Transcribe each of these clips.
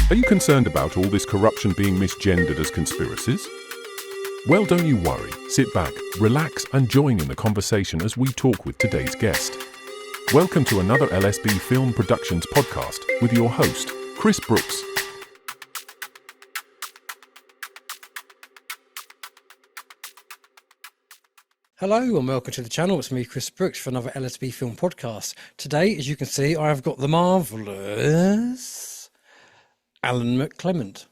Are you concerned about all this corruption being misgendered as conspiracies? Well, don't you worry. Sit back, relax, and join in the conversation as we talk with today's guest. Welcome to another LSB Film Productions podcast with your host, Chris Brooks. Hello and welcome to the channel. It's me, Chris Brooks, for another LSB Film podcast. Today, as you can see, I have got the marvellous Alan McClemont.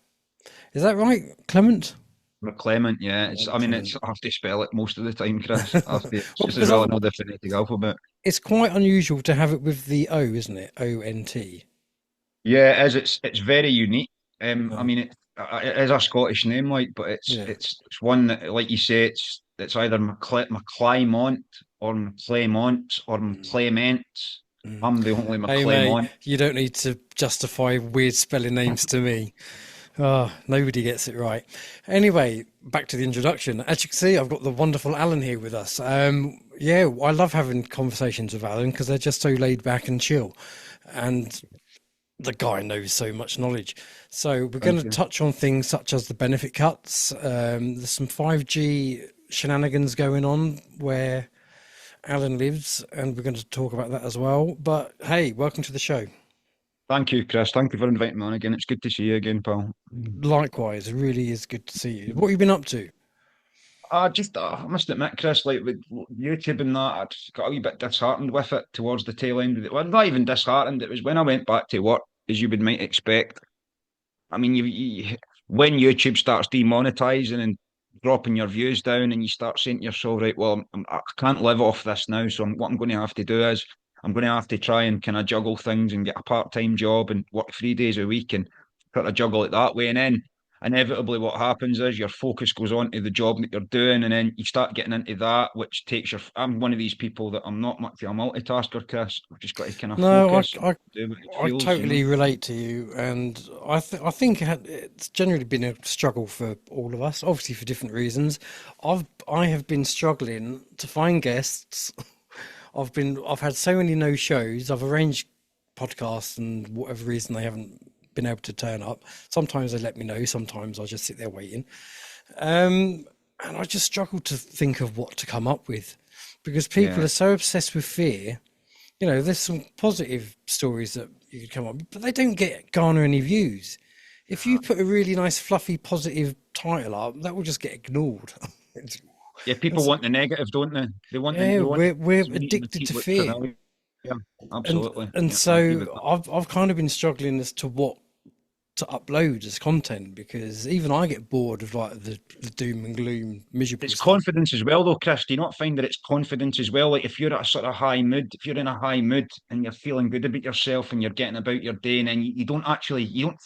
Is that right, Clement? McClemont, yeah. I have to spell it most of the time, Chris. It's just as well I know the phonetic alphabet. It's quite unusual to have it with the O, isn't it? O-N-T. Yeah, it is. It's very unique. It is a Scottish name, but it's one that, like you say, it's either McClemont or McClemont or McClement. I'm the only McClemont. Hey, mate, you don't need to justify weird spelling names to me. Oh, nobody gets it right. Anyway, back to the introduction. As you can see, I've got the wonderful Alan here with us. I love having conversations with Alan because they're just so laid back and chill. And the guy knows so much knowledge. So we're going to touch on things such as the benefit cuts. There's some 5G shenanigans going on where Alan lives, and we're going to talk about that as well. But hey, welcome to the show. Thank you, Chris. Thank you for inviting me on again. It's good to see you again, pal. Likewise, it really is good to see you. What have you been up to? I must admit, Chris, like with YouTube and that, I just got a wee bit disheartened with it towards the tail end of it. Well, not even disheartened. It was when I went back to work, as you might expect. I mean, when YouTube starts demonetizing and dropping your views down, and you start saying to yourself, right, well, I can't live off this now. So what I'm going to have to do is I'm going to have to try and kind of juggle things and get a part-time job and work 3 days a week and try to juggle it that way. And then inevitably what happens is your focus goes on to the job that you're doing, and then you start getting into that, which takes I'm one of these people that I'm not much of a multitasker, Chris. I've just got to kind of focus. I totally relate to you, and I think it's generally been a struggle for all of us, obviously for different reasons. I have been struggling to find guests. I've had so many no shows. I've arranged podcasts, and whatever reason they haven't been able to turn up. Sometimes they let me know, sometimes I just sit there waiting. And I just struggle to think of what to come up with because people are so obsessed with fear. You know, there's some positive stories that you could come up with, but they don't garner any views. If you put a really nice, fluffy, positive title up, that will just get ignored. Yeah, people want the negative, don't they? They want. We're addicted to fear. Yeah, absolutely. And so I've kind of been struggling as to what to upload as content, because even I get bored of like the doom and gloom, miserable It's stuff. confidence as well, though, Chris. Do you not find that it's confidence as well? Like if you're at a sort of high mood, if you're in a high mood and you're feeling good about yourself and you're getting about your day, and then you don't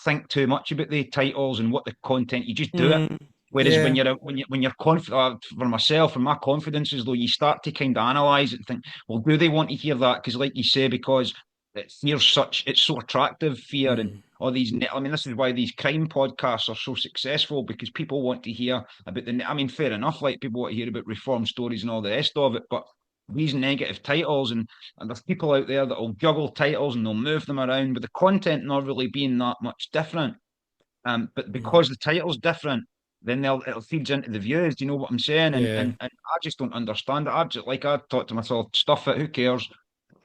think too much about the titles and what the content, you just do it. Whereas when you're confident, for myself and my confidence is low, you start to kind of analyze it and think, well, do they want to hear that? Because, like you say, because it's so attractive, fear, and all these. I mean, this is why these crime podcasts are so successful, because people want to hear about I mean, fair enough, like people want to hear about reform stories and all the rest of it, but these negative titles, and there's people out there that will juggle titles and they'll move them around, but the content not really being that much different. But because the title's different, then it feeds into the views. Do you know what I'm saying? And I just don't understand it. I thought to myself, stuff it, who cares?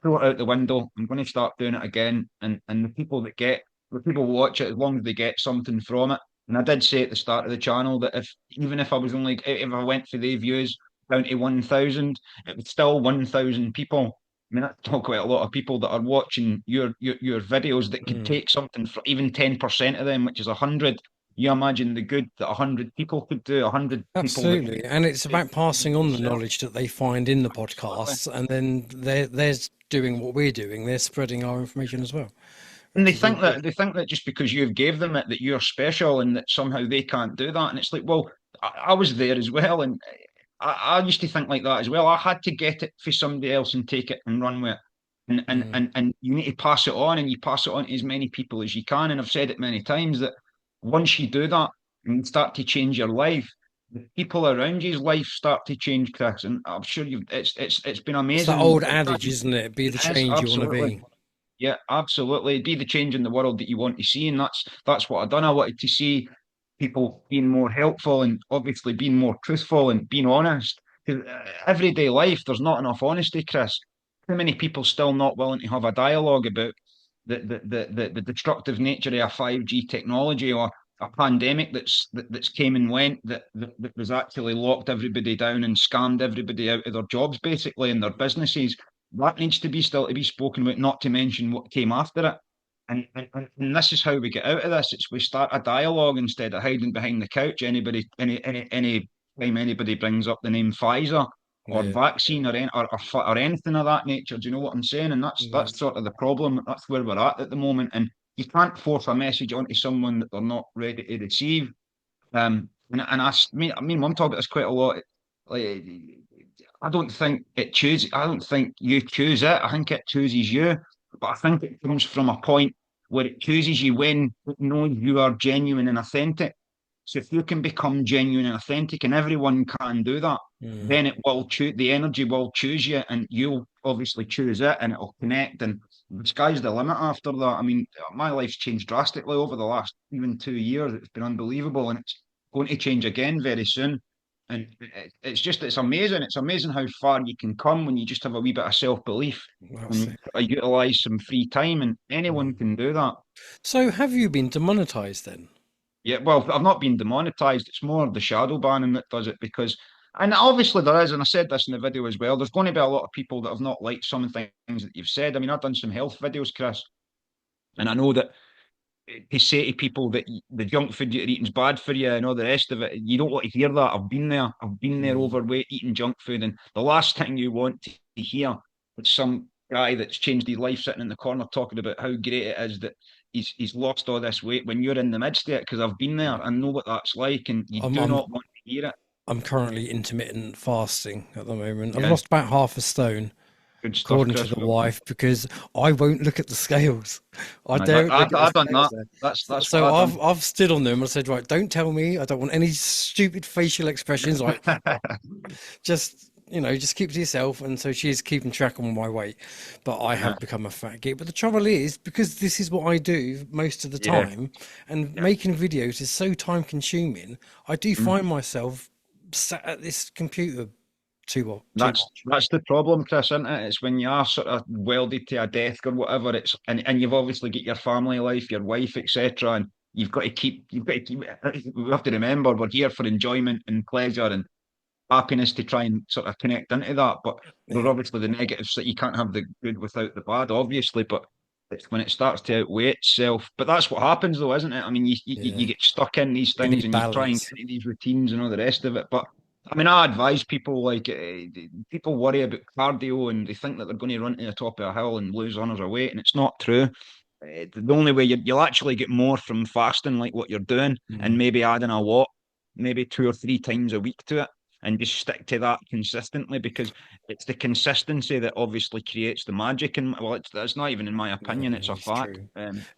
Throw it out the window. I'm going to start doing it again. And the people watch it, as long as they get something from it. And I did say at the start of the channel that even if I went for the views down to 1,000, it was still 1,000 people. I mean, that's still quite a lot of people that are watching your videos that could take something for even 10% of them, which is 100. You imagine the good that 100 people could do. 100 absolutely, and it's about passing on the knowledge that they find in the podcasts, and then they're doing what we're doing. They're spreading our information as well. And they think that just because you've gave them it, that you're special, and that somehow they can't do that. And it's like, well, I was there as well, and I used to think like that as well. I had to get it for somebody else and take it and run with it. And you need to pass it on, and you pass it on to as many people as you can. And I've said it many times that once you do that and start to change your life, the people around you's life start to change, Chris. And I'm sure it's been amazing. It's that old adage, isn't it? Be the change you want to be. Yeah, absolutely. Be the change in the world that you want to see, and that's what I done. I wanted to see people being more helpful and obviously being more truthful and being honest. Because everyday life, there's not enough honesty, Chris. Too many people still not willing to have a dialogue about the destructive nature of 5G technology or a pandemic that's came and went that was actually locked everybody down and scammed everybody out of their jobs basically and their businesses. That needs to be still to be spoken about, not to mention what came after it. And this is how we get out of this. It's we start a dialogue instead of hiding behind the couch. Any time anybody brings up the name Pfizer or Yeah, vaccine or anything of that nature, do you know what I'm saying? And yeah, that's sort of the problem. That's where we're at the moment. And you can't force a message onto someone that they're not ready to receive. And me and Mum talk about this quite a lot. Like, I don't think it chooses. I don't think you choose it. I think it chooses you. But I think it comes from a point where it chooses you when it knows you are genuine and authentic. So if you can become genuine and authentic, and everyone can do that, mm, then it will choose. The energy will choose you, and you'll obviously choose it, and it'll connect. And the sky's the limit after that. I mean, my life's changed drastically over the last even 2 years. It's been unbelievable, and it's going to change again very soon. And it's amazing. It's amazing how far you can come when you just have a wee bit of self belief and that's you it. utilize some free time, and anyone Mm. can do that. So, have you been demonetized then? Yeah, well, I've not been demonetized. It's more the shadow banning that does it because, and obviously there is, and I said this in the video as well. There's going to be a lot of people that have not liked some things that you've said. I mean, I've done some health videos, Chris, and I know that to say to people that the junk food you're eating is bad for you and all the rest of it, you don't want to hear that. I've been there. I've been there Mm. overweight, eating junk food. And the last thing you want to hear is some guy that's changed his life sitting in the corner talking about how great it is that he's lost all this weight when you're in the midst of it. Because I've been there. Yeah. I know what that's like. And you I'm do I'm not want to hear it. I'm currently intermittent fasting at the moment. I've Yeah. lost about half a stone, Good stuff, according to Chris. the Well done. wife, because I won't look at the scales. I Right, daren't look at the I've done scales that. there. That's what So I've done. I've stood on them and said, right, don't tell me. I don't want any stupid facial expressions. Like, just just keep to yourself. And so she's keeping track on my weight, but I Yeah. have become a fat git. But the trouble is, because this is what I do most of the Yeah. time, and Yeah. making videos is so time consuming, I do Mm. find myself sat at this computer too That's much. that's the problem, Chris, isn't it? It's when you are sort of welded to a desk or whatever. It's and you've obviously got your family life, your wife, etc. And you've got to keep. We have to remember we're here for enjoyment and pleasure and happiness to try and sort of connect into that. But there's Yeah, obviously the negatives that you can't have the good without the bad, obviously. But it's when it starts to outweigh itself. But that's what happens, though, isn't it? I mean, you yeah. get stuck in these You things need and you try and balance. get into these routines and all the rest of it. But I mean, I advise people like people worry about cardio and they think that they're going to run to the top of a hill and lose hundreds of weight, and it's not true. The only way you'll actually get more from fasting, like what you're doing, and Mm. maybe adding a walk, maybe 2 or 3 times a week to it, and just stick to that consistently because it's the consistency that obviously creates the magic. And well, it's not even in my Yeah, opinion; it's a it's fact. true.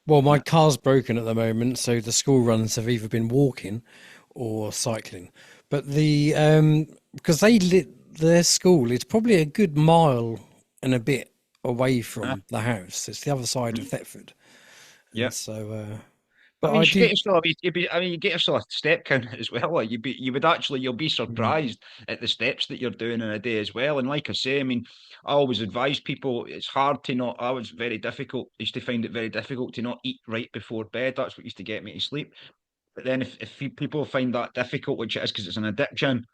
Well, my Yeah, car's broken at the moment, so the school runs have either been walking or cycling. But because they lit their school, it's probably a good mile and a bit away yeah, from the house. It's the other side of mhm, Thetford, yeah. and so. I But mean, I you should get do. yourself. I mean, you get yourself a step count as well. Like you'll be Mm, surprised at the steps that you're doing in a day as well. And like I say, I mean, I always advise people it's hard to not. I was very difficult. I used to find it very difficult to not eat right before bed. That's what used to get me to sleep. But then if people find that difficult, which it is because it's an addiction,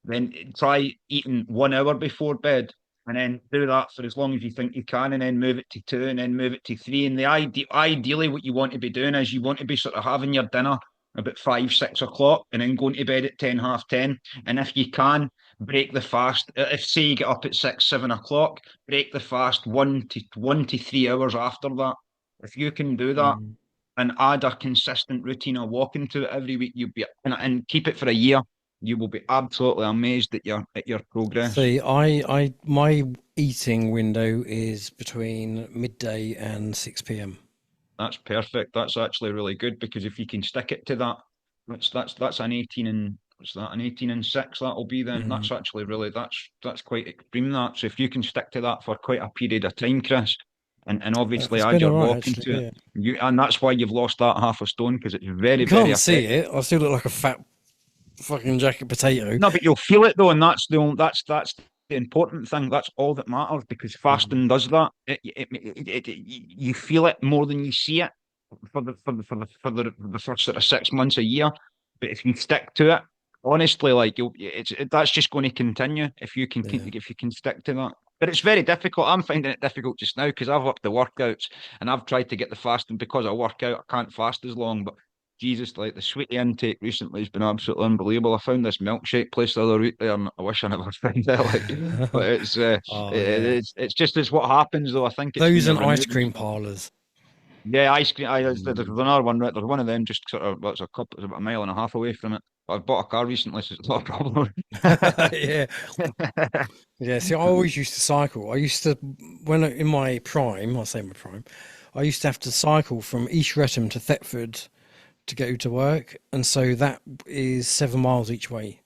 then try eating 1 hour before bed and then do that for as long as you think you can and then move it to two and then move it to three. And ideally what you want to be doing is you want to be sort of having your dinner about 5, 6 o'clock and then going to bed at 10, half 10. And if you can, break the fast. If say you get up at 6, 7 o'clock, break the fast 1 to 3 hours after that. If you can do that mm. and add a consistent routine of walking to it every week, you'll be and keep it for a year. You will be absolutely amazed at your progress. See, my eating window is between midday and 6 p.m. That's perfect. That's actually really good because if you can stick it to that, that's an 18 and what's that? An 18 and 6 that'll be then. Mm. That's actually really that's quite extreme that. So if you can stick to that for quite a period of time, Chris, And obviously, It's as been you're all right walking actually. to it, Yeah, and that's why you've lost that half a stone because it's very, you very can't see effective. it. I still look like a fat fucking jacket potato. No, but you'll feel it though, and that's the important thing. That's all that matters because Mm, fasting does that. You feel it more than you see it for the first sort of 6 months a year. But if you stick to it, honestly, like that's just going to continue yeah. if you can stick to that. But it's very difficult. I'm finding it difficult just now because I've upped the workouts and I've tried to get the fasting because I work out. I can't fast as long, but Jesus, like the sweetie intake recently has been absolutely unbelievable. I found this milkshake place the other week there, and I wish I never found it. Like, but Oh yeah, it's what happens though. I think it's when those you're and ice renewed and cream stuff. parlors. Yeah, ice cream. There's Mm. another one. There's one of them just sort of. Well, it's about a mile and a half away from it. But I've bought a car recently, so it's not a problem. Yeah, yeah. See, I always used to cycle. I used to, when in my prime, I say my prime, I used to have to cycle from East Wretham to Thetford to go to work, and so that is 7 miles each way.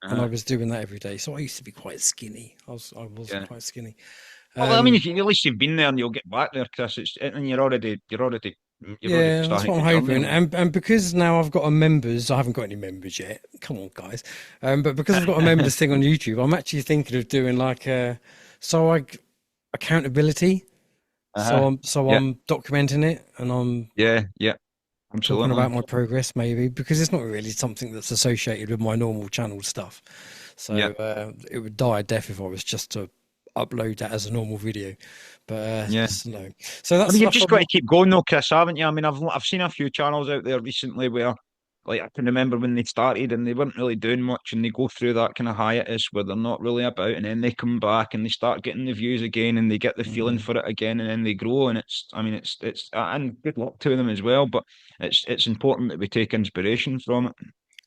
And I uh, was doing that every day. So I used to be quite skinny. I was yeah. quite skinny. Well, I mean, Um, at least you've been there and you'll get back there, Chris. And you're already yeah, that's what starting I'm the journey. hoping. Like, And because now I've got a members, I haven't got any members yet. Come on, guys. But because I've got a members thing on YouTube, I'm actually thinking of doing like so I accountability. uh-huh. So Yeah, I'm documenting it and I'm yeah, talking absolutely. about my progress maybe because it's not really something that's associated with my normal channel stuff. Yeah. So it would die a death if I was just to upload that as a normal video. But Yeah. just no. So I that's mean, you've stuff just got to keep going though, Chris, haven't you? I mean, I've seen a few channels out there recently where, like, I can remember when they started and they weren't really doing much, and they go through that kind of hiatus where they're not really about, and then they come back and they start getting the views again, and they get the feeling Mhm. for it again, and then they grow, and I mean, and good luck to them as well. But it's important that we take inspiration from it.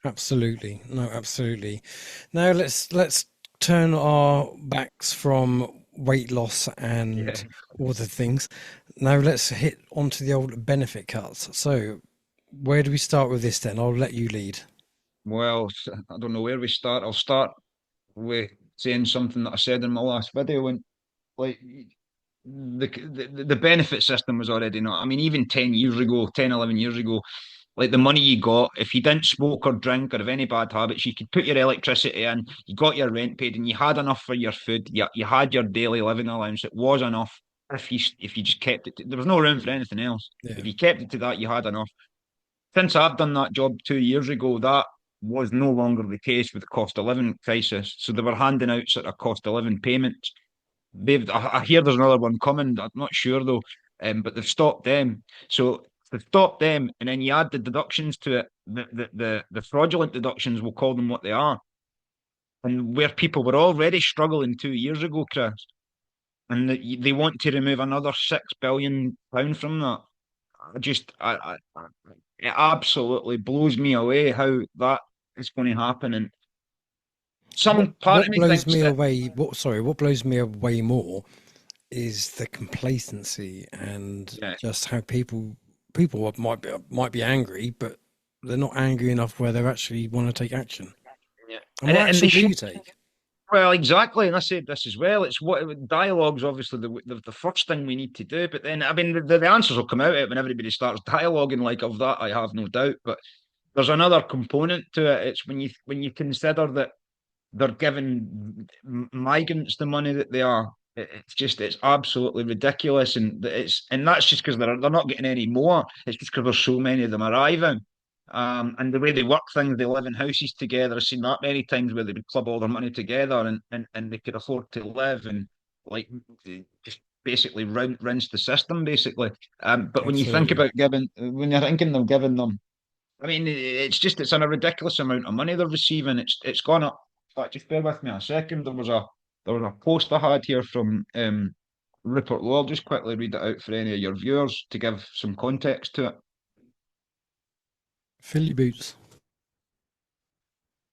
Absolutely. No, absolutely. Now let's turn our backs from weight loss and Yeah. all the things. Now let's hit onto the old benefit cuts. So where do we start with this then? I'll let you lead. Well, I don't know where we start. I'll start with saying something that I said in my last video, and like the benefit system was already not. I mean, even 10 years ago, 10, 11 years ago, like the money you got, if you didn't smoke or drink or have any bad habits, you could put your electricity in, you got your rent paid, and you had enough for your food. You had your daily living allowance. It was enough if you just kept it. There was no room for anything else. If Yeah, you kept it to that, you had enough. Since I've done that job 2 years ago, that was no longer the case with the cost of living crisis. So they were handing out sort of cost of living payments. I hear there's another one coming. I'm not sure though, but they've stopped them. So they've stopped them, and then you add the deductions to it. The fraudulent deductions, we'll call them what they are, and where people were already struggling 2 years ago, Chris, and they want to remove another £6 billion from that. It absolutely blows me away how that is going to happen. And what some part of what me blows thinks me that, away what blows me away more is the complacency and yeah, just how people might be angry, but they're not angry enough where they actually want to take action. yeah, And what and they action do should. you take? Well, exactly, and I said this as well. It's what dialogue's obviously the first thing we need to do, but then I mean the answers will come out of it when everybody starts dialoguing. Like of that, I have no doubt. But there's another component to it. It's when you consider that they're giving migrants the money that they are. It's absolutely ridiculous, and that's just because they're not getting any more. It's just because there's so many of them arriving. And the way they work things, they live in houses together. I've seen that many times where they would club all their money together and they could afford to live and like just basically rinse the system basically. But when you think Absolutely. about when you're thinking of giving them, I mean, it's a ridiculous amount of money they're receiving. It's gone up. In fact, just bear with me a second. There was a post I had here from Rupert Law. I'll just quickly read it out for any of your viewers to give some context to it. Fill your boots.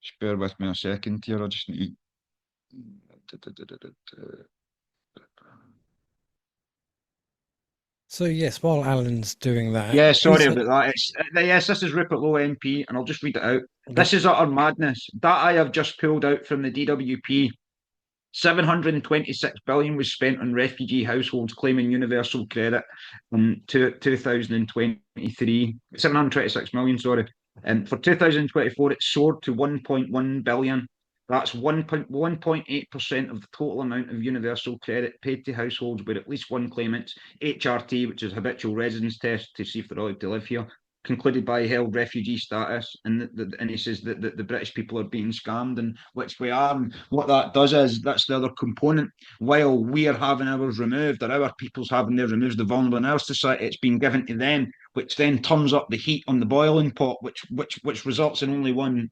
Just bear with me a second here. I just need. So yes, while Alan's doing that, Yeah, sorry about that. Yes, this is Rupert Lowe MP, and I'll just read it out. yep, This is utter madness. Data I have just pulled out from the DWP 726 billion was spent on refugee households claiming universal credit in 2023. 726 million, sorry. And for 2024, it soared to 1.1 billion. That's 1.8% of the total amount of universal credit paid to households where at least one claimant's HRT, which is habitual residence test to see if they're allowed to live here, concluded by held refugee status, and he says that the British people are being scammed, and which we are. And what that does is that's the other component. While we are having ours removed, or our people's having theirs removed, the vulnerable in our society, it's been given to them, which then turns up the heat on the boiling pot, which results in only one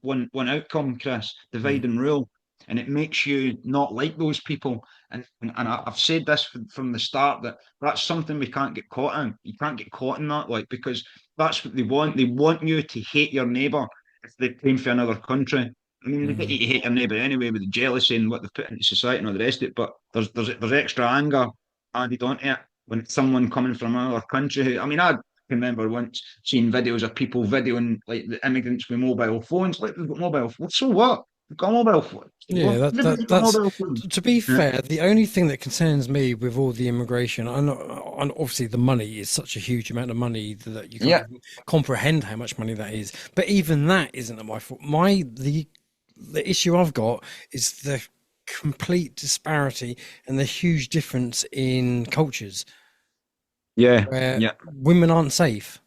outcome, Chris: divide Mm. and rule. And it makes you not like those people. And I've said this from the start, that that's something we can't get caught in. You can't get caught in that, like, because that's what they want. They want you to hate your neighbour if they came from another country. I mean, they get you Mm. to hate your neighbour anyway with the jealousy and what they've put into society and all the rest of it. But there's extra anger added onto it when it's someone coming from another country. I mean, I can remember once seeing videos of people videoing like the immigrants with mobile phones. Like, they've got mobile phones. So what? They've got mobile phones. Yeah, What? Everybody's got that's mobile phones. to be Yeah. fair, the only thing that concerns me with all the immigration, and obviously the money is such a huge amount of money that you can't Yeah. even comprehend how much money that is. But even that isn't my fault. The issue I've got is the complete disparity and the huge difference in cultures Yeah. where Yeah. women aren't safe.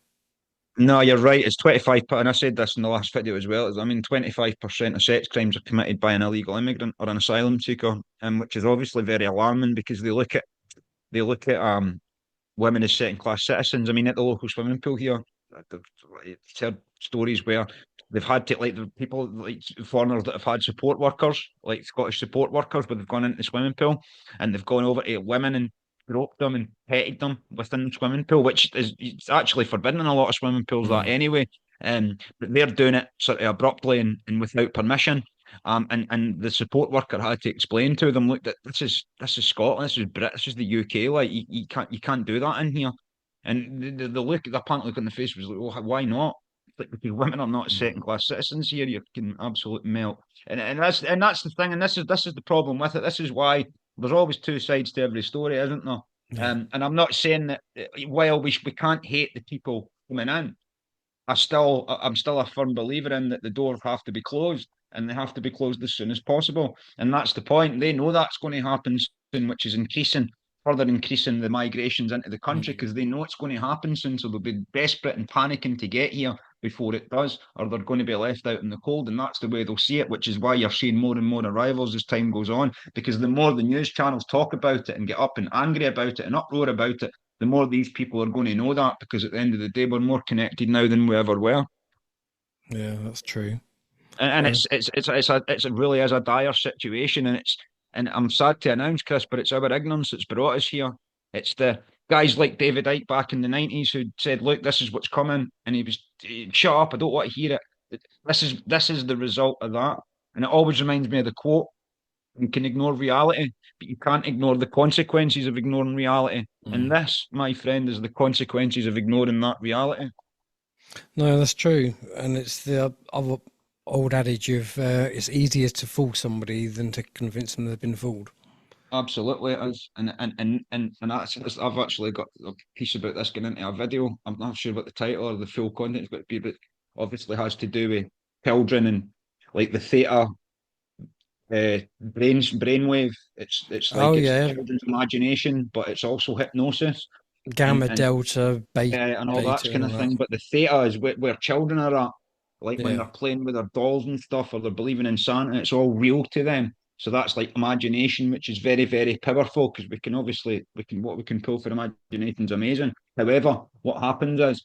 No, you're right. It's 25, and I said this in the last video as well. I mean, 25% of sex crimes are committed by an illegal immigrant or an asylum seeker, which is obviously very alarming because they look at women as second class citizens. I mean, at the local swimming pool here, I've heard stories where they've had to, like, the people, like foreigners that have had support workers, like Scottish support workers, but they've gone into the swimming pool and they've gone over to women and groped them and petted them within the swimming pool, which is it's actually forbidden in a lot of swimming pools that Mm. anyway. But they're doing it sort of abruptly and without permission. And the support worker had to explain to them, look, that this is Scotland, this is Brit, this is the UK, like you can't do that in here. And the look, the apparent look on the face was like, well, why not? Like, because women are not second Mm. class citizens here, you can absolutely melt. And that's the thing, and this is the problem with it. This is why there's always two sides to every story, isn't there? Yeah. And I'm not saying that while we can't hate the people coming in, I'm still a firm believer in that the doors have to be closed, and they have to be closed as soon as possible. And that's the point. They know that's going to happen soon, which is further increasing the migrations into the country, Mm. because they know it's going to happen soon. So they'll be desperate and panicking to get here before it does, or they're going to be left out in the cold. And that's the way they'll see it, which is why you're seeing more and more arrivals as time goes on. Because the more the news channels talk about it and get up and angry about it and uproar about it, the more these people are going to know that, because at the end of the day, we're more connected now than we ever were. Yeah, that's true. And Uh, it really is a dire situation, and I'm sad to announce, Chris, but it's our ignorance that's brought us here. It's the guys like David Icke back in the 90s who said, "Look, this is what's coming," and shut up, I don't want to hear it. This is the result of that, and it always reminds me of the quote: "You can ignore reality, but you can't ignore the consequences of ignoring reality." And mm. this, my friend, is the consequences of ignoring that reality. No, that's true, and it's the other old adage of it's easier to fool somebody than to convince them they've been fooled. Absolutely, it is, and I've actually got a piece about this going into a video. I'm not sure what the title or the full content is going to be, but obviously has to do with children and like the theta brainwave. It's Oh like it's yeah, children's imagination, but it's also hypnosis and gamma, and delta, and all that beta, and kind all of that. thing. But the theta is where children are at, like when Yeah. they're playing with their dolls and stuff, or they're believing in Santa. It's all real to them. So that's like imagination, which is very, very powerful, because what we can pull for imagination is amazing. However, what happens is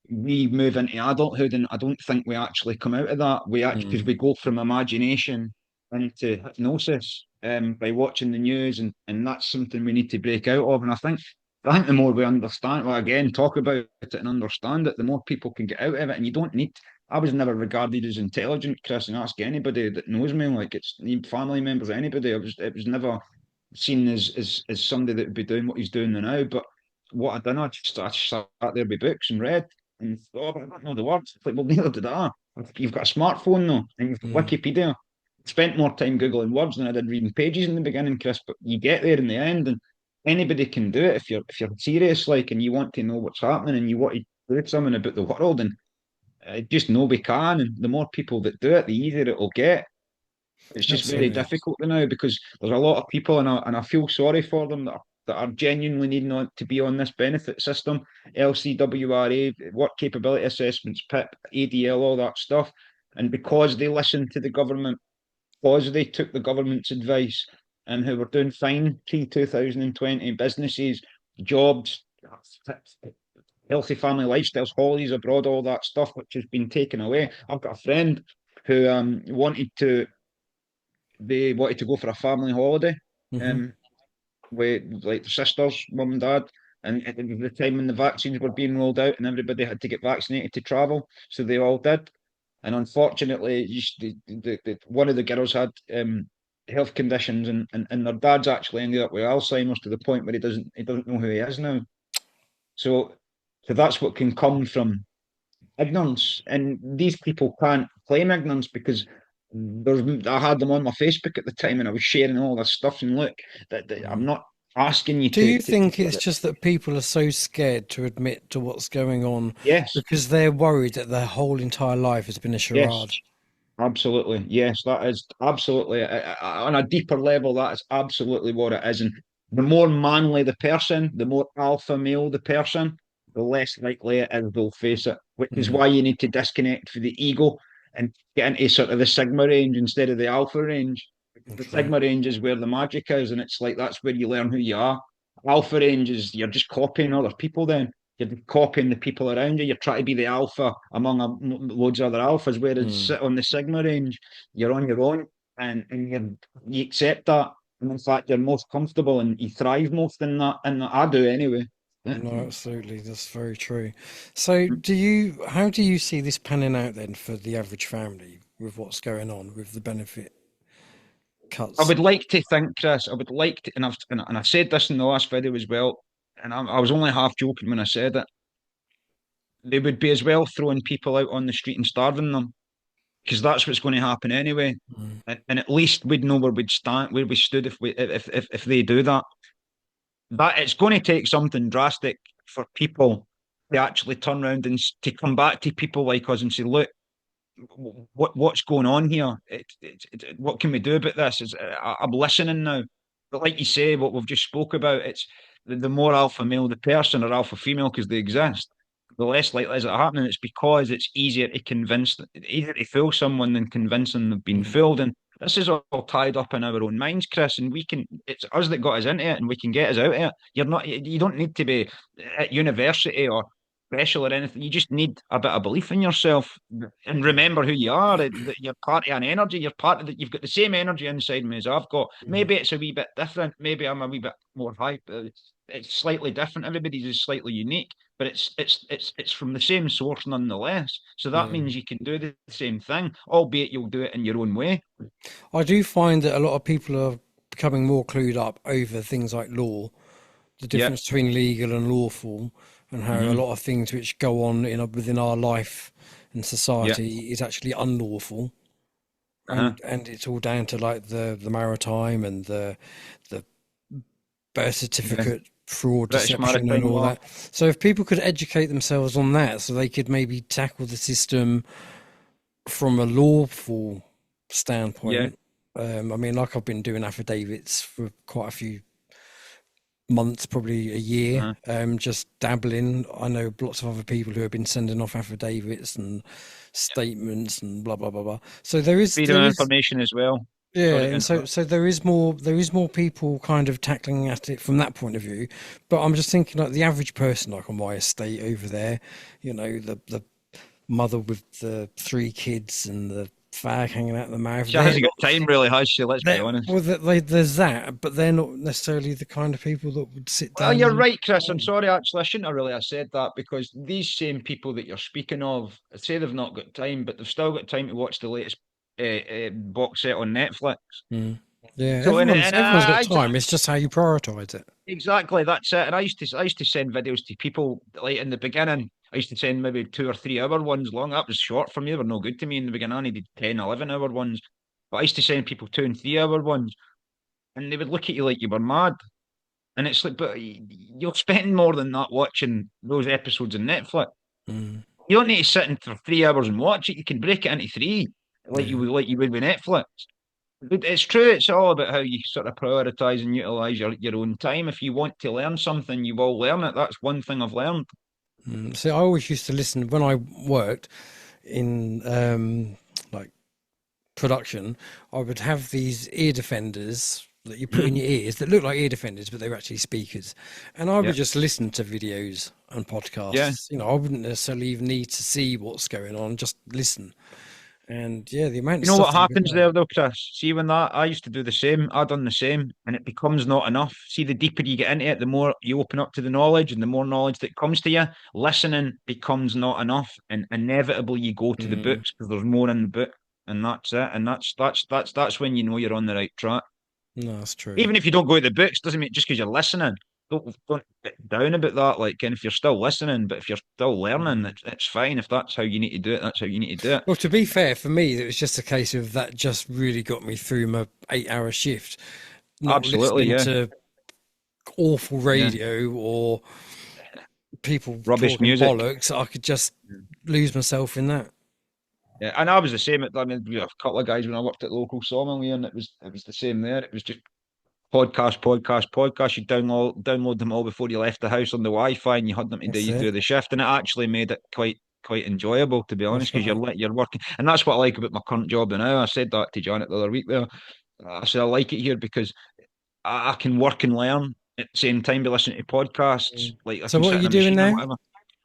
we move into adulthood, and I don't think we actually come out of that. We actually, because Mm. we go from imagination into hypnosis by watching the news, and that's something we need to break out of. And I think the more we understand, well, again, talk about it and understand it, the more people can get out of it. And you don't need. I was never regarded as intelligent, Chris, and ask anybody that knows me, like it's family members, anybody. It was never seen as somebody that would be doing what he's doing now. But what I done, I just sat there with books and read, and thought, oh, but I don't know the words. It's like, well, neither did I. You've got a smartphone though, and you've got Mm. Wikipedia. spent more time Googling words than I did reading pages in the beginning, Chris, but you get there in the end, and anybody can do it if you're serious, like, and you want to know what's happening and you want to do something about the world, and just nobody can. And the more people that do it, the easier it will get. It's just very Absolutely. difficult now because there's a lot of people, and I feel sorry for them that are genuinely needing to be on this benefit system, LCWRA, work capability assessments, PIP, ADL, all that stuff. And because they listened to the government, because they took the government's advice, and who were doing fine pre 2020, businesses, jobs, healthy family lifestyles, holidays abroad, all that stuff, which has been taken away. I've got a friend who they wanted to go for a family holiday, Hmm. um, with like the sisters, mum and dad. And it was the time when the vaccines were being rolled out and everybody had to get vaccinated to travel. So they all did. And unfortunately, one of the girls had health conditions, and their dad's actually ended up with Alzheimer's to the point where he doesn't know who he is now. So so that's what can come from ignorance, and these people can't claim ignorance because I had them on my Facebook at the time, and I was sharing all this stuff. And look, that I'm not asking you Do to, you to think it's just that people are so scared to admit to what's going on yes, because they're worried that their whole entire life has been a yes, charade? absolutely, yes, that is absolutely on a deeper level. That is absolutely what it is. And the more manly the person, the more alpha male the person, the less likely it is they'll face it. Which is Mm, why you need to disconnect from the ego and get into sort of the sigma range instead of the alpha range. Because the okay. sigma range is where the magic is, and it's like that's where you learn who you are. Alpha range is you're just copying other people. Then you're copying the people around you. You're trying to be the alpha among loads of other alphas. Whereas Mm, sit on the sigma range, you're on your own, and you accept that. And in fact, you're most comfortable and you thrive most in that. And I do anyway. no, absolutely. That's very true. So, how do you see this panning out then for the average family with what's going on with the benefit I cuts? would like to think, Chris. I would like to, and I've said this in the last video as well. And I was only half joking when I said it. They would be as well throwing people out on the street and starving them, because that's what's going to happen anyway. Mm, And at least we'd know where we'd stand, where we stood if they do that. That it's going to take something drastic for people to actually turn around and to come back to people like us and say, look, what's going on here? What can we do about this? I'm listening now. But like you say, what we've just spoke about, it's the more alpha male the person or alpha female, because they exist, the less likely is it happening. It's because it's easier to fool someone than convince them they've been mm, fooled. And this is all tied up in our own minds, Chris, and it's us that got us into it, and we can get us out of it. You don't need to be at university or special or anything. You just need a bit of belief in yourself and remember who you are. That you're part of an energy. You're part of that. You've got the same energy inside me as I've got. mm. Maybe it's a wee bit different. Maybe I'm a wee bit more high. It's slightly different. Everybody's is slightly unique, but it's from the same source nonetheless. So that Yeah. means you can do the same thing, albeit you'll do it in your own way. I do find that a lot of people are becoming more clued up over things like law, the Yeah. difference between legal and lawful, and how a Hmm. lot of things which go on within our life and Yeah. society is actually unlawful, Uh-huh. and it's all down to like the maritime and the birth Yeah. certificate fraud, British deception, and maritime all law. that. So if people could educate themselves on that, so they could maybe tackle the system from a lawful Yeah. standpoint. I mean, like I've been doing affidavits for quite a few months, probably a year, Uh-huh. just dabbling. I know lots of other people who have been sending off affidavits and statements and blah blah blah blah. So Freedom there of is information as well. yeah, Sorry to and so interrupt. so there is more people kind of tackling at it from that point of view. But I'm just thinking like the average person, like on my estate over there, the mother with the three kids and the fag hanging out the mouth. She They're hasn't not. got time, really, has she? Let's be honest. There's that, but they're not necessarily the kind of people that would sit Well, down you're and. right, Chris. I'm sorry, actually. I shouldn't have really have said that because these same people that you're speaking of say they've not got time, but they've still got time to watch the latest box set on Netflix. Mm. Yeah, So, everyone's got time. It's just how you prioritize it. exactly that's it. And I used to send videos to people like in the beginning. I used to send maybe 2 or 3 hour ones long. That was short for me. They were no good to me in the beginning. I needed 10, 11 hour ones. But I used to send people 2 and 3 hour ones, and they would look at you like you were mad. And it's like, but you're spending more than that watching those episodes on Netflix. Mm, You don't need to sit in for 3 hours and watch it. You can break it into three, yeah. like you would with Netflix. But it's true. It's all about how you sort of prioritize and utilize your own time. If you want to learn something, you will learn it. That's one thing I've learned. So I always used to listen when I worked in like production. I would have these ear defenders that you put in Mhm. your ears that look like ear defenders, but they were actually speakers. And I Yeah, would just listen to videos and yeah. podcasts. You know, I wouldn't necessarily even need to see what's going on, just listen. And yeah, the amount of You know stuff what that you could happens learn. there though, Chris? See, when that I used to do the same, I done the same, and it becomes not enough. See, the deeper you get into it, the more you open up to the knowledge, and the more knowledge that comes to you. Listening becomes not enough, and inevitably you go to the Mm, books because there's more in the book, and that's it. And that's when you know you're on the right track. no, that's true. Even if you don't go to the books, doesn't mean just because you're listening. Don't get down about that. Like, and if you're still listening, but if you're still learning, Mm. it's fine. If that's how you need to do it, that's how you need to do it. Well, to be fair, for me, it was just a case of that just really got me through my 8 hour shift, not Absolutely, listening yeah, to awful yeah. radio or people Rubbish talking music. bollocks. I could just lose myself in that. Yeah, and I was the same. I mean, we had a couple of guys when I worked at the local sawmill, and it was the same there. It was just podcast, podcast, podcast. You download them all before you left the house on the Wi-Fi, and you had them to do That's you it. through the shift, and it actually made it quite enjoyable, to be honest, That's because right. you're working, and that's what I like about my current job now. I said that to Janet the other week there. I said I like it here because I can work and learn at the same time by listening to podcasts. Mm. Like I So can what are sit in you a doing machine or now? whatever.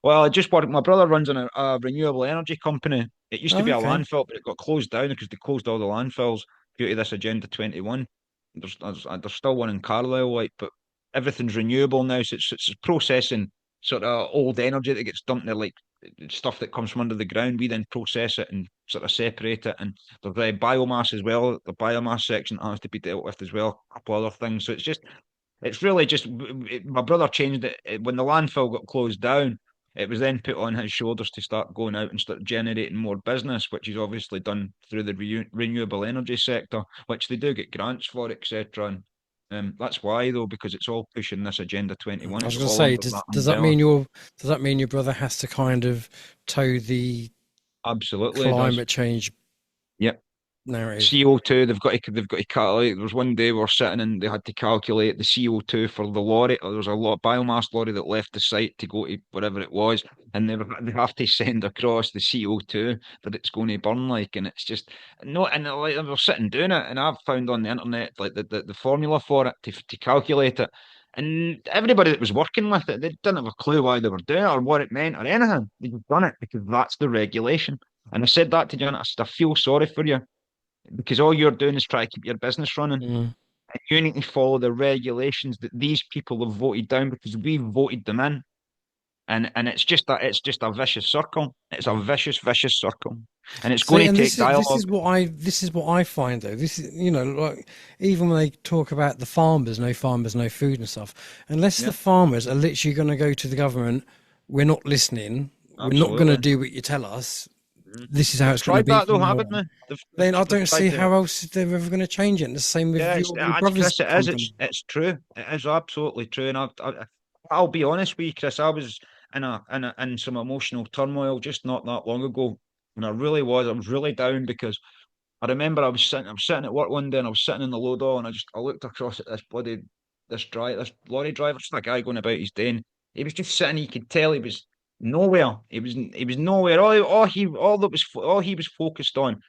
Well, I just work. My brother runs a renewable energy company. It used to Oh, be a okay. landfill, but it got closed down because they closed all the landfills due to this Agenda 21. There's still one in Carlisle, like, but everything's renewable now. So it's processing sort of old energy that gets dumped there, like stuff that comes from under the ground. We then process it and sort of separate it. And there's biomass as well. The biomass section has to be dealt with as well. A couple other things. So it's really just my brother changed it when the landfill got closed down. It was then put on his shoulders to start going out and start generating more business, which he's obviously done through the renewable energy sector, which they do get grants for, etc. And that's why though, because it's all pushing this Agenda I 21. was It's going to all say, under does that does that umbrella. mean your brother has to kind of toe the Absolutely, it does. climate change Yep. narrative? CO2, they've got to calculate. There was one day we were sitting and they had to calculate the CO2 for the lorry. There was a lot biomass lorry that left the site to go to whatever it was, and they have to send across the CO2 that it's going to burn like, and it's just no. And like we were sitting doing it, and I've found on the internet like the formula for it to calculate it. And everybody that was working with it, they didn't have a clue why they were doing it or what it meant or anything. They just done it because that's the regulation. And I said that to Janet. I said, I feel sorry for you because all you're doing is trying to keep your business running. Mm. And you need to follow the regulations that these people have voted down because we voted them in. And it's just a vicious circle. It's a Mm. vicious circle. And it's See, going to and take dialogue. this is what I find though. This is, you know, like even when they talk about the farmers, no food and stuff. Unless the Yeah, farmers are literally going to go to the government, we're not listening. We're not going to absolutely. do what you tell us. Mhm. This is how They've it's going to tried be that from though, now haven't on. they? Then I They've don't tried see to. how else they're ever going to change it. And the same with Yeah, your brother's Chris, it is. company. It's true. It is absolutely true. And I'll be honest with you, Chris. I was in some emotional turmoil just not that long ago, and I really was. I was really down because I remember I was sitting at work one day, and I was sitting in the load hall, and I looked across at this lorry driver, just a guy going about his day, and he was just sitting. You could tell he was nowhere. He was nowhere. All he was focused on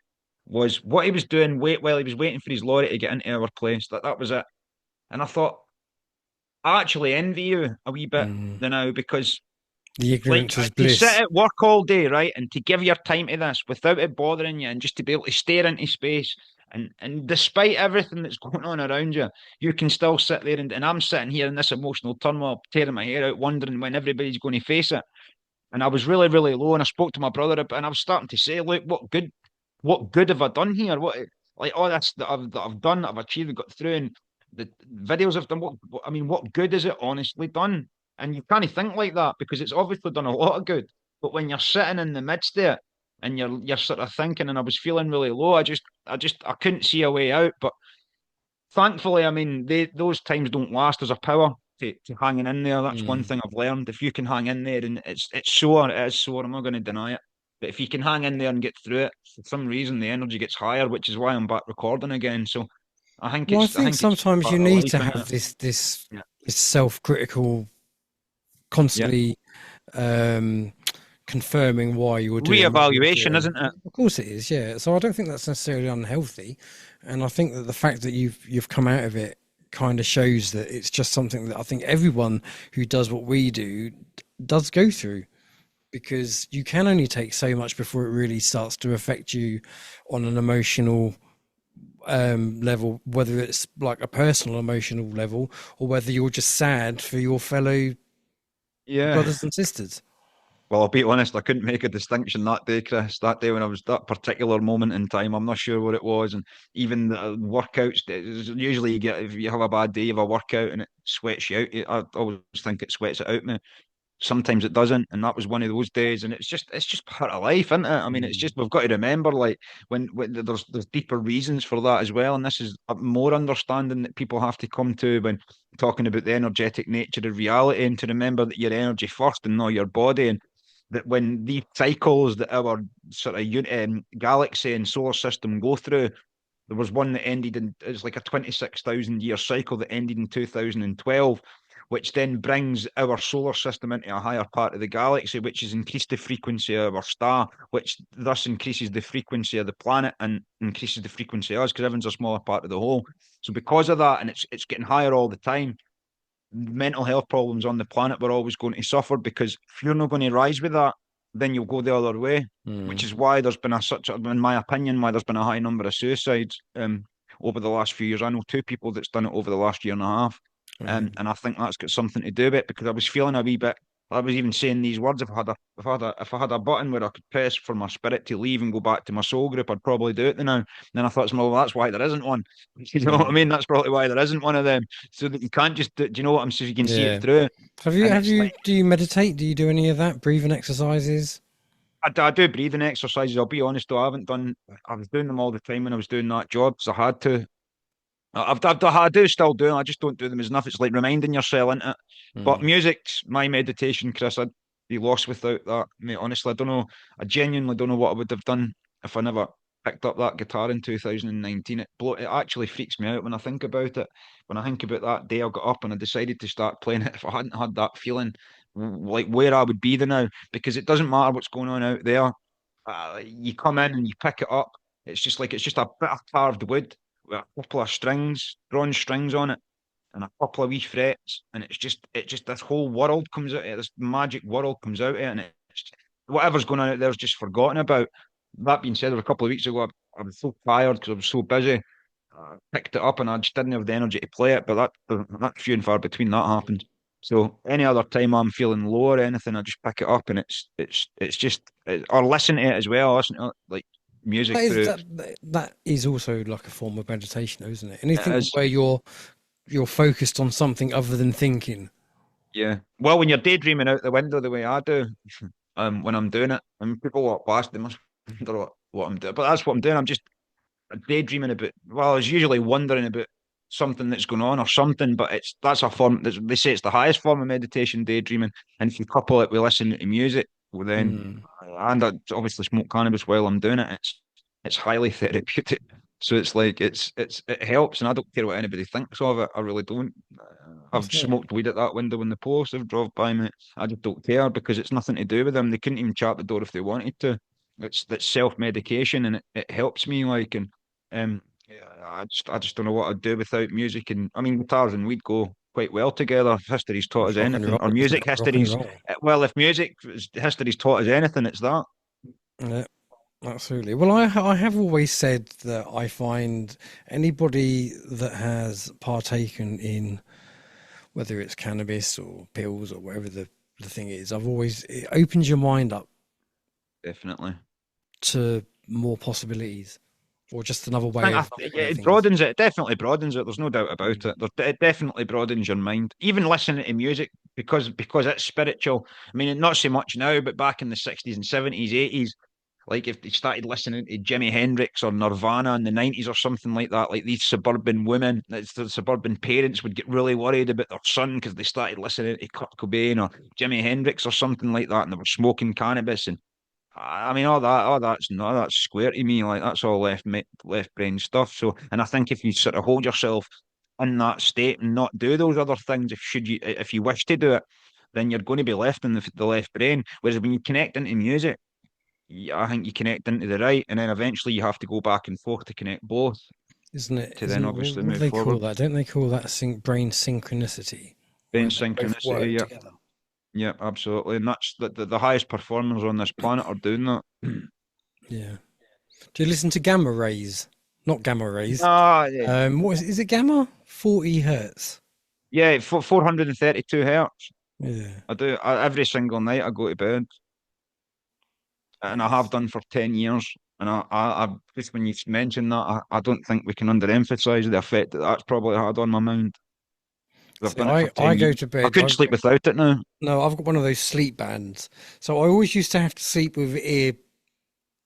was what he was doing while he was waiting for his lorry to get into our place. That was it. And I thought, I actually envy you a wee bit Mm. now because The like ignorance is to sit bliss. at work all day, right, and to give your time to this without it bothering you and just to be able to stare into space and despite everything that's going on around you, you can still sit there and I'm sitting here in this emotional turmoil, tearing my hair out, wondering when everybody's going to face it. And I was really, really low. And I spoke to my brother about, and I was starting to say, look, what good have I done here? Like all this that I've done, that I've achieved, got through, and the videos I've done. I mean, what good has it honestly done? And you can't think like that because it's obviously done a lot of good. But when you're sitting in the midst there, and you're sort of thinking, and I was feeling really low. I couldn't see a way out. But thankfully, I mean, those times don't last. There's a power to hanging in there. That's one Mm. thing I've learned. If you can hang in there, and it's sore, it is sore. I'm not going to deny it. But if you can hang in there and get through it, for some reason the energy gets higher, which is why I'm back recording again. So Well, I I think think it's just sometimes you part of need life, to isn't have it? Yeah. this self-critical, Yeah. constantly um, confirming why you're doing what you're Reevaluation, doing. isn't it? Of course, it is. Yeah. So I don't think that's necessarily unhealthy, and I think that the fact that you've come out of it kind of shows that it's just something that I think everyone who does what we do does go through, because you can only take so much before it really starts to affect you on an emotional level, whether it's like a personal emotional level or whether you're just sad for your fellow Yeah. brothers and sisters. Well, I'll be honest, I couldn't make a distinction that day, Chris. That day when I was that particular moment in time, I'm not sure what it was. And even the workouts, usually you get, if you have a bad day, you have a workout and it sweats you out. I always think it sweats it out me. Sometimes it doesn't, and that was one of those days. And it's just part of life, isn't it? I mean, it's Mm. just we've got to remember, like when there's deeper reasons for that as well. And this is a more understanding that people have to come to when talking about the energetic nature of reality, and to remember that your energy first and not your body. And that when these cycles that our sort of galaxy and solar system go through, there was one that ended in, it's like a 26,000 year cycle that ended in 2012, which then brings our solar system into a higher part of the galaxy, which has increased the frequency of our star, which thus increases the frequency of the planet and increases the frequency of us, because everyone's a smaller part of the whole. So because of that, and it's getting higher all the time, mental health problems on the planet we're always going to suffer, because if you're not going to rise with that, then you'll go the other way. Which Mm. is why there's been in my opinion, why there's been a high number of suicides over the last few years. I know two people that's done it over the last year and a half, Right. and I think that's got something to do with it, because I was feeling a wee bit. I was even saying these words. If I had a button where I could press for my spirit to leave and go back to my soul group, I'd probably do it now. And then I thought, well, that's why there isn't one. You know what I Mm. mean? That's probably why there isn't one of them, so that you can't just do you know what I'm saying? You can see it Yeah. through. And it's like Do you meditate? Do you do any of that? Breathing exercises? I do breathing exercises. I'll be honest though, I haven't done. I was doing them all the time when I was doing that job, so I had to. I do still do them. I just don't do them as enough. It's like reminding yourself, isn't it? But Mm. music's my meditation, Chris. I'd be lost without that, mate. Honestly, I don't know. I genuinely don't know what I would have done if I never picked up that guitar in 2019. It actually freaks me out when I think about it. When I think about that day I got up and I decided to start playing it, if I hadn't had that feeling, like where I would be the now, because it doesn't matter what's going on out there. You come in and you pick it up. It's just a bit of carved wood with a couple of strings, bronze strings on it, and a couple of wee frets, and it just this whole world comes out of it, this magic world comes out of it, and whatever's going on out there is just forgotten about. That being said, a couple of weeks ago, I was so tired because I was so busy. I picked it up and I just didn't have the energy to play it, but that's few and far between that happens. So any other time I'm feeling low or anything, I just pick it up and or listen to it as well. Listen to like music through it. That is also like a form of meditation, though, isn't it? It Anything is. where you're focused on something other than thinking. Yeah. Well, when you're daydreaming out the window the way I do, when I'm doing it, and people walk past, they must wonder what I'm doing. But that's what I'm doing. I'm just daydreaming about. Well, I was usually wondering about something that's going on or something, but that's a form. They say it's the highest form of meditation, daydreaming. And if you couple it with listening to music, well then, Mm. and I obviously smoke cannabis while I'm doing it, it's highly therapeutic. So it's like it helps, and I don't care what anybody thinks of it. I really don't. I've That's it. smoked weed at that window when the police have drove by me. I just don't care, because it's nothing to do with them. They couldn't even chat the door if they wanted to. That's self medication, and it helps me. Like, and yeah, I just don't know what I'd do without music. And I mean, guitars and weed go quite well together. If history's taught us It's rock and anything, roll, or isn't music it? Rock and history's roll. well, if history's taught us anything, it's that. Yeah, absolutely. Well, I have always said that I find anybody that has partaken in whether it's cannabis or pills or whatever the thing is, it opens your mind up Definitely. to more possibilities or just another way I of think looking at it things. broadens it. It definitely broadens it. There's no doubt about Mm. it. It definitely broadens your mind. Even listening to music, because it's spiritual. I mean, not so much now, but back in the 60s and 70s, 80s, Like if they started listening to Jimi Hendrix or Nirvana in the 90s or something like that, like these suburban women, the suburban parents would get really worried about their son because they started listening to Kurt Cobain or Jimi Hendrix or something like that, and they were smoking cannabis. And I mean, all that's square to me. Like that's all left brain stuff. So, and I think if you sort of hold yourself in that state and not do those other things, if you wish to do it, then you're going to be left in the left brain. Whereas when you connect into music, I think you connect into the right, and then eventually you have to go back and forth to connect both Isn't it? to then Isn't obviously what do move they call forward. that? Don't they call that brain synchronicity, Brain where they both synchronicity, work yeah, together? yeah, absolutely, and that's the highest performers on this planet are doing that. Yeah. Do you listen to gamma rays? Not gamma rays. Ah, What is it? Gamma? 40 hertz. yeah, 432 hertz. Yeah. I do every single night. I go to bed, and I have Nice. done for 10 years. And I just when you mentioned that, I don't think we can underemphasize the effect that that's probably had on my mind. I've See, done it for I 10 years. go to I bed. couldn't sleep without it now. No, I've got one of those sleep bands. So I always used to have to sleep with ear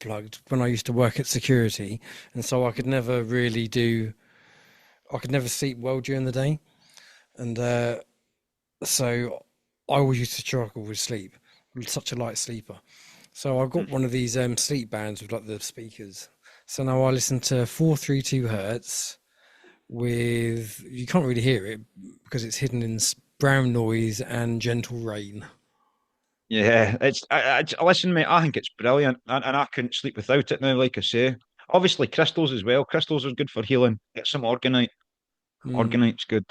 plugged when I used to work at security, and so I could never really do. I could never sleep well during the day, and so I always used to struggle with sleep. I'm such a light sleeper. So I got one of these sleep bands with like the speakers. So now I listen to 432 hertz with you can't really hear it because it's hidden in brown noise and gentle rain. Yeah, listen, mate. I think it's brilliant, and I couldn't sleep without it now. Like I say, obviously crystals as well. Crystals are good for healing. Get some organite. Mm, Organite's good.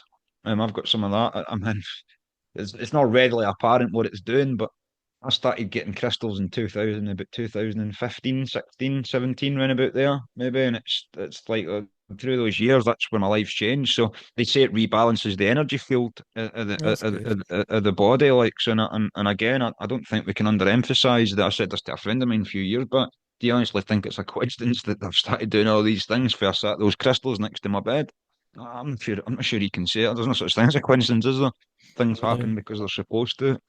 I've got some of that. I mean, it's not readily apparent what it's doing, but I started getting crystals in 2000, about 2015, 16, 17, round about there, maybe. And it's like through those years, that's when my life's changed. So they say it rebalances the energy field that's good. of the body. Like, so, and again, I don't think we can underemphasize that. I said this to a friend of mine a few years back. Do you honestly think it's a coincidence that I've started doing all these things for those crystals next to my bed? I'm not sure you can say it. There's no such thing as a coincidence, is there? Things No, happen because they're supposed to.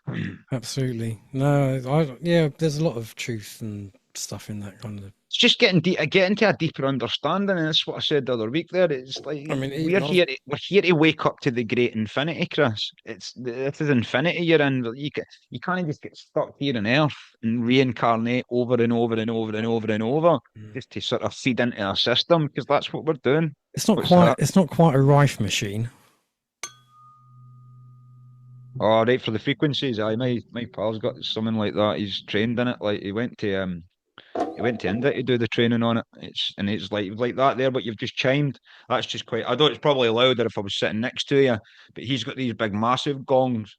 absolutely. No, yeah, there's a lot of truth and stuff in that kind of. It's just getting to a deeper understanding, and that's what I said the other week. There, it's like I mean, even I've we're here to wake up to the great infinity, Chris. This is infinity you're in. You can't just get stuck here on Earth and reincarnate over and over and over and over and over just to sort of feed into a system because that's what we're doing. What's that? it's not quite a rife machine. Oh, right for the frequencies. Aye, my pal's got something like that. He's trained in it. Like he went to India to do the training on it. It's like that there, but you've just chimed. That's just quite. I thought it's probably louder if I was sitting next to you, but he's got these big, massive gongs,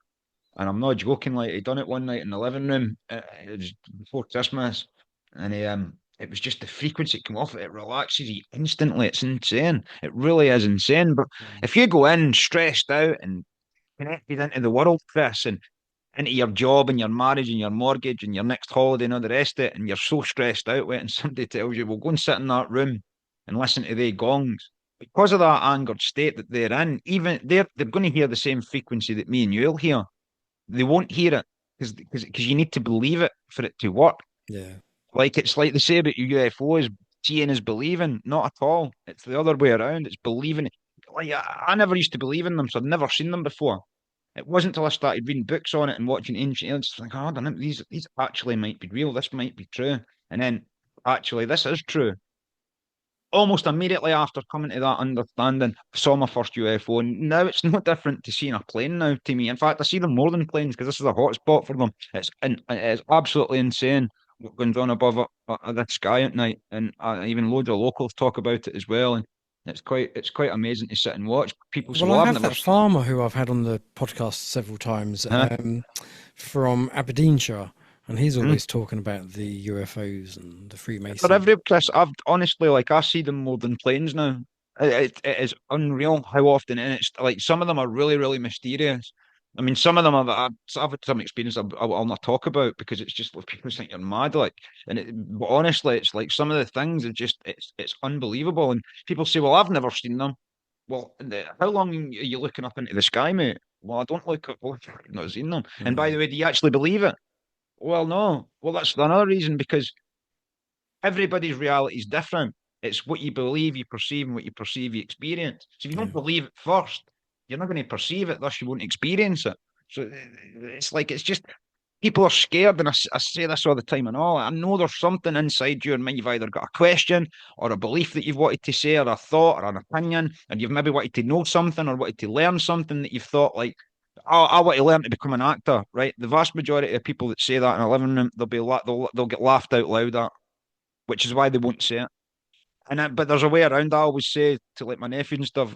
and I'm not joking. Like he done it one night in the living room. It was before Christmas, and it was just the frequency that came off it. It relaxes you instantly. It's insane. It really is insane. But if you go in stressed out and connected into the world, Chris, and into your job and your marriage and your mortgage and your next holiday and all the rest of it, and you're so stressed out with it, and somebody tells you, well, go and sit in that room and listen to the gongs. Because of that angered state that they're in, even they're going to hear the same frequency that me and you'll hear. They won't hear it because you need to believe it for it to work. Yeah. Like it's like they say about UFOs, seeing is believing. Not at all. It's the other way around. It's believing. Like I never used to believe in them, so I'd never seen them before. It wasn't until I started reading books on it and watching ancient aliens, like, oh, I don't know, these actually might be real. This might be true. And then actually, this is true. Almost immediately after coming to that understanding, I saw my first UFO, and now it's no different to seeing a plane now to me. In fact, I see them more than planes because this is a hotspot for them. It is absolutely insane what goes on above the sky at night, and even loads of locals talk about it as well. And it's quite amazing to sit and watch. People say, Well, I "Well, I've have never that seen." farmer who I've had on the podcast several times, Huh? from Aberdeenshire, and he's Hmm? always talking about the UFOs and the For Freemason. every Chris, I've honestly like I see them more than planes now. It is unreal how often, and it's like some of them are really really mysterious. I mean, some of them I've had some experience I'll not talk about because it's just like people think you're mad. Like, but honestly, it's like some of the things are just it's unbelievable. And people say, "Well, I've never seen them." Well, how long are you looking up into the sky, mate? Well, I don't look up. Well, I've not seen them. And by the Mm, way, do you actually believe it? Well, no. Well, that's another reason because everybody's reality is different. It's what you believe, you perceive, and what you perceive, you experience. So if you don't believe it first, you're not going to perceive it, thus you won't experience it. So it's like, it's just, people are scared, and I say this all the time and all. I know there's something inside you, and you've either got a question or a belief that you've wanted to say, or a thought or an opinion, and you've maybe wanted to know something or wanted to learn something that you've thought like, oh, I want to learn to become an actor, right? The vast majority of people that say that in a living room, they'll get laughed out loud at, which is why they won't say it. But there's a way around. I always say to like my nephew and stuff,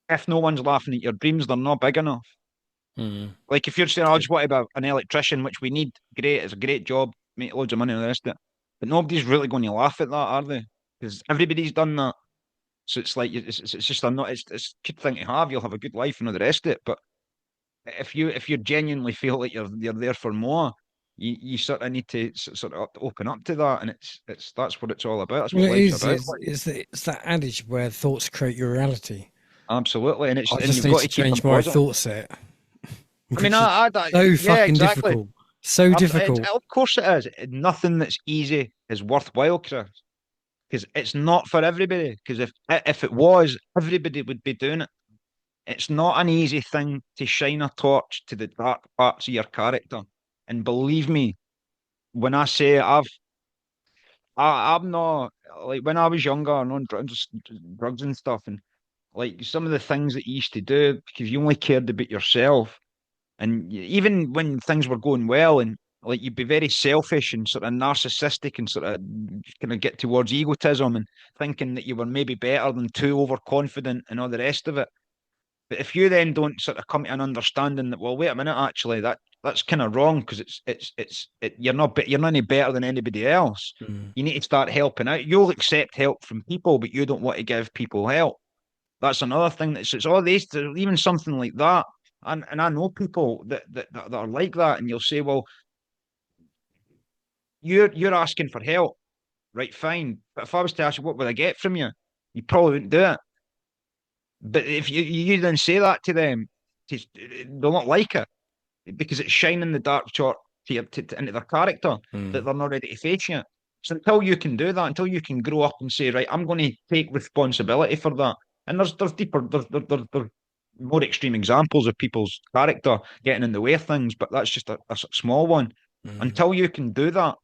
if no one's laughing at your dreams, they're not big enough. Mm. Like if you're saying, I just want to be an electrician, which we need, great, it's a great job, make loads of money and the rest of it. But nobody's really going to laugh at that, are they? Because everybody's done that. So it's like it's just it's a good thing to have. You'll have a good life and all the rest of it. But if you genuinely feel like you're there for more, you sort of need to sort of open up to that, and it's that's what it's all about. That's Well, what it life's is. about. It's that adage where thoughts create your reality. Absolutely, and I and just you've need got to to keep them change my positive. thought set, I mean, which is so yeah, fucking exactly. difficult. So difficult. Of course it is. Nothing that's easy is worthwhile, Chris, because it's not for everybody. Because if it was, everybody would be doing it. It's not an easy thing to shine a torch to the dark parts of your character. And believe me, when I say I'm not like when I was younger and on drugs and stuff, and like some of the things that you used to do because you only cared about yourself. And even when things were going well, and like you'd be very selfish and sort of narcissistic and sort of kind of get towards egotism and thinking that you were maybe better than too overconfident and all the rest of it. But if you then don't sort of come to an understanding that, well, wait a minute, actually, that's kind of wrong because you're not any better than anybody else. Mm. You need to start helping out. You'll accept help from people, but you don't want to give people help. That's another thing. It's all these, even something like that. And I know people that are like that, and you'll say, well, you're asking for help, right? Fine. But if I was to ask you what would I get from you, you probably wouldn't do it. But if you then say that to them, they'll not like it because it's shining the dark chalk into their character that Mm. they're not ready to face you. So until you can do that, until you can grow up and say, right, I'm going to take responsibility for that. And there's deeper, there's more extreme examples of people's character getting in the way of things, but that's just a small one. Mm. Until you can do that,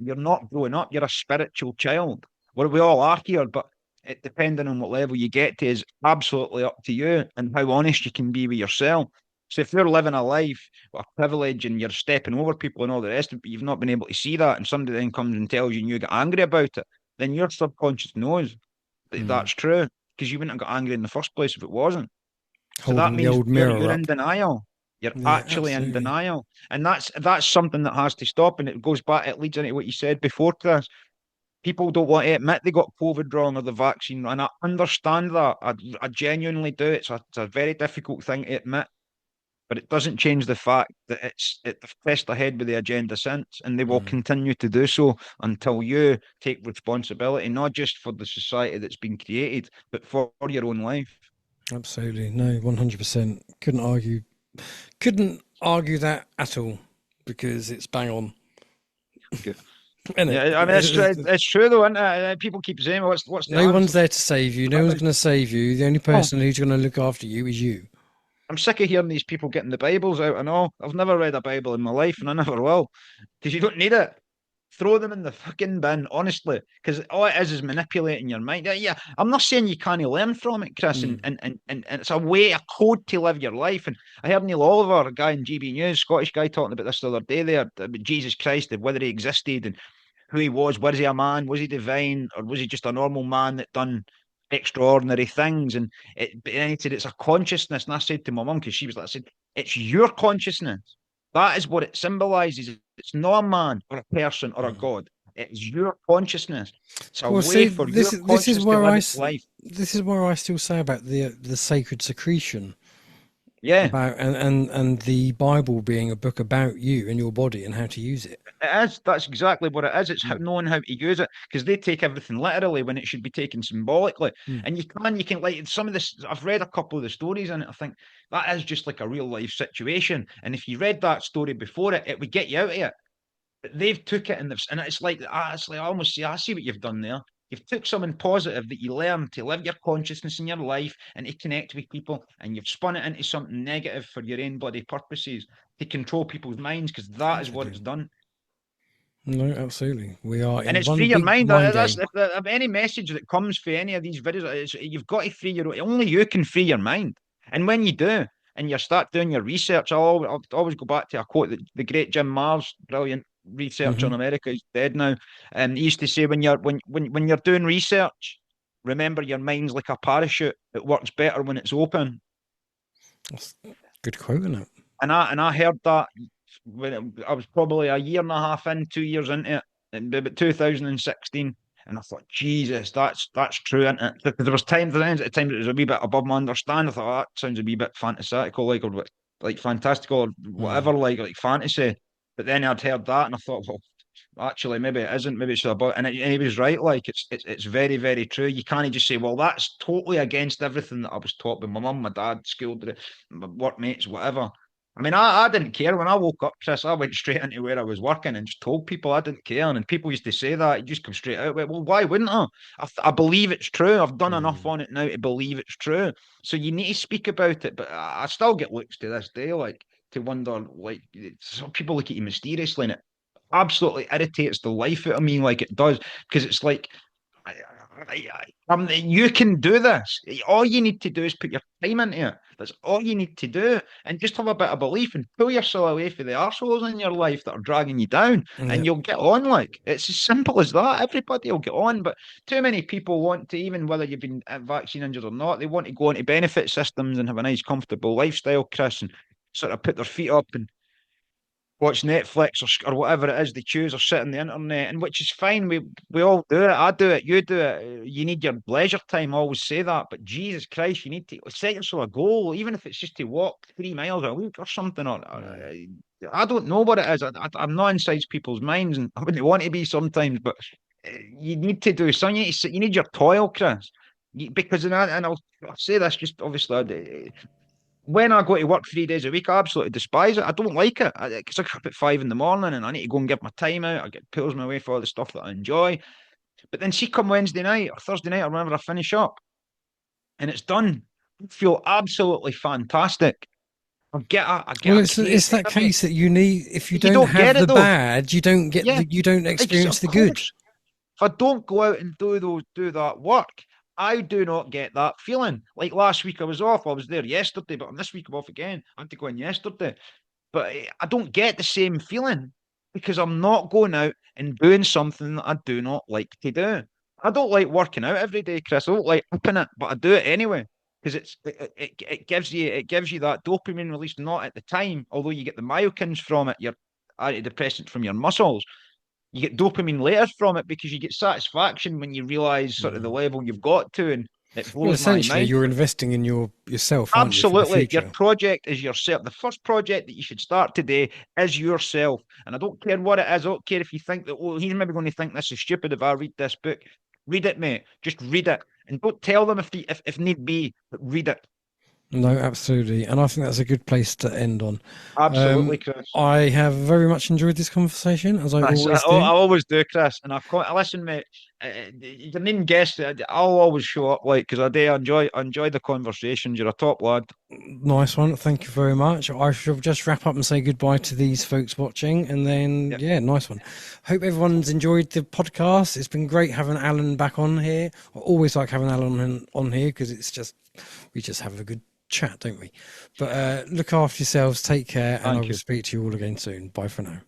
you're not growing up. You're a spiritual child. Well, we all are here, but it depending on what level you get to is absolutely up to you and how honest you can be with yourself. So if you're living a life with a privilege and you're stepping over people and all the rest of it, but you've not been able to see that, and somebody then comes and tells you and you get angry about it, then your subconscious knows that Mm. that's true because you wouldn't have got angry in the first place if it wasn't. So that Holding the means old you're mirror in up. denial. You're Yeah, actually in absolutely. denial, and that's something that has to stop. And it goes back. It leads into what you said before, Chris. People don't want to admit they got COVID wrong or the vaccine, and I understand that. I genuinely do. It's a very difficult thing to admit, but it doesn't change the fact that they've pressed ahead with the agenda since, and they will Mm. continue to do so until you take responsibility, not just for the society that's been created, but for your own life. Absolutely. No, 100%. Couldn't argue that at all because it's bang on, Good. isn't it? Yeah, I mean it's true though, isn't it? People keep saying, "What's the No one's answer?" there to save you. No one's going to save you. The only Oh, person who's going to look after you is you. I'm sick of hearing these people getting the Bibles out and all. I've never read a Bible in my life, and I never will, because you don't need it. Throw them in the fucking bin, honestly, because all it is manipulating your mind. Yeah, yeah, I'm not saying you can't learn from it, Chris, and, Mm. and, and, and it's a way, a code to live your life. And I heard Neil Oliver, a guy in GB News, Scottish guy, talking about this the other day there, about Jesus Christ, and whether he existed and who he was he a man, was he divine, or was he just a normal man that done extraordinary things? But then he said it's a consciousness. And I said to my mum, because she was like, I said, it's your consciousness. That is what it symbolizes. It's not a man or a person or a Mm. god. It's your consciousness. It's a Well, way see, for this your is this is consciousness to where live its life. this is where I still say about the sacred secretion, Yeah, about and the Bible being a book about you and your body and how to use it. it is. That's exactly what it is. It's Mm. knowing how to use it because they take everything literally when it should be taken symbolically. Mm. And you can like some of this. I've read a couple of the stories in it. I think that is just like a real life situation. And if you read that story before it, it would get you out of it. But they've took it and it's like I almost say, I see what you've done there. You've took something positive that you learn to live your consciousness in your life and to connect with people, and you've spun it into something negative for your own bloody purposes to control people's minds, because that is what it's done. No, absolutely. We are And in it's one free your big mind. mind That's game. if any message that comes for any of these videos, you've got to free your. Only you can free your mind. And when you do, and you start doing your research, I'll always go back to a quote that the great Jim Marrs, brilliant researcher in Hmm. America, he's dead now, and he used to say, when you're doing research, remember your mind's like a parachute. It works better when it's open. That's a good quote, isn't it? And I heard that when I was probably a year and a half in, 2 years into it, in about 2016, and I thought, Jesus, that's true, isn't it? Because there was times at the time it was a wee bit above my understanding. I thought, oh, that sounds a wee bit fantasistical, or like fantastical, or whatever, Mm. like fantasy. But then I'd heard that, and I thought, well, actually, maybe it isn't. Maybe it's about, and he was right. Like it's very, very true. You can't just say, well, that's totally against everything that I was taught by my mum, my dad, school, my workmates, whatever. I mean, I didn't care when I woke up, Chris. I went straight into where I was working and just told people I didn't care. And people used to say that, you just come straight out with, well, why wouldn't I? I believe it's true. I've done enough Mm. on it now to believe it's true. So you need to speak about it. But I still get looks to this day, like, to wonder, like, some people look at you mysteriously, and it absolutely irritates the life out of me, like it does, because it's like, you can do this. All you need to do is put your time into it. That's all you need to do, and just have a bit of belief and pull yourself away from the arseholes in your life that are dragging you down, Yeah. and you'll get on. Like, it's as simple as that. Everybody will get on, but too many people want to, even whether you've been vaccine injured or not, they want to go into benefit systems and have a nice, comfortable lifestyle, Chris, and sort of put their feet up and watch Netflix or whatever it is they choose, or sit on the internet, and which is fine. We all do it. I do it. You do it. You need your leisure time. I always say that, but Jesus Christ, you need to set yourself a goal, even if it's just to walk 3 miles a week or something. Or Mm. I don't know what it is. I'm not inside people's minds, and I wouldn't want to be sometimes, but you need to do something. You need your toil, Chris. Because I'll say this, just obviously, when I go to work 3 days a week, I absolutely despise it. I don't like it because I get up at 5 in the morning and I need to go and get my time out. I get pulls my way for all the stuff that I enjoy. But then see, come Wednesday night or Thursday night or whenever I finish up and it's done, I feel absolutely fantastic. I Well, get a it's that creativity. case that you need. If you But you don't don't have get the it though. bad, you don't get Yeah, you don't experience of the good. course. If I don't go out and do that work, I do not get that feeling. Like last week, I was off. I was there yesterday, but this week I'm off again. I had to go in yesterday. But I don't get the same feeling because I'm not going out and doing something that I do not like to do. I don't like working out every day, Chris. I don't like upping it, but I do it anyway because it gives you that dopamine release, not at the time, although you get the myokines from it, your antidepressant from your muscles. You get dopamine later from it because you get satisfaction when you realize sort of the Mm. level you've got to, and it Well, blows my essentially, mind. you're investing in yourself, aren't you, for the Absolutely. Your future? project is yourself. The first project that you should start today is yourself. And I don't care what it is. I don't care if you think that, oh, he's maybe going to think this is stupid if I read this book. Read it, mate. Just read it. And don't tell them if need be, but read it. No, absolutely, and I think that's a good place to end on. Absolutely, Chris. I have very much enjoyed this conversation, as I I always do. always do, Chris. And listen, mate. You can even guess that I'll always show up, like, because I do enjoy the conversations. You're a top lad. Nice one. Thank you very much. I shall just wrap up and say goodbye to these folks watching, and then, Yep. yeah, nice one. Hope everyone's enjoyed the podcast. It's been great having Alan back on here. I always like having Alan on here because we just have a good chat, don't we? But look after yourselves, take care, and I Thank will you. speak to you all again soon. Bye for now.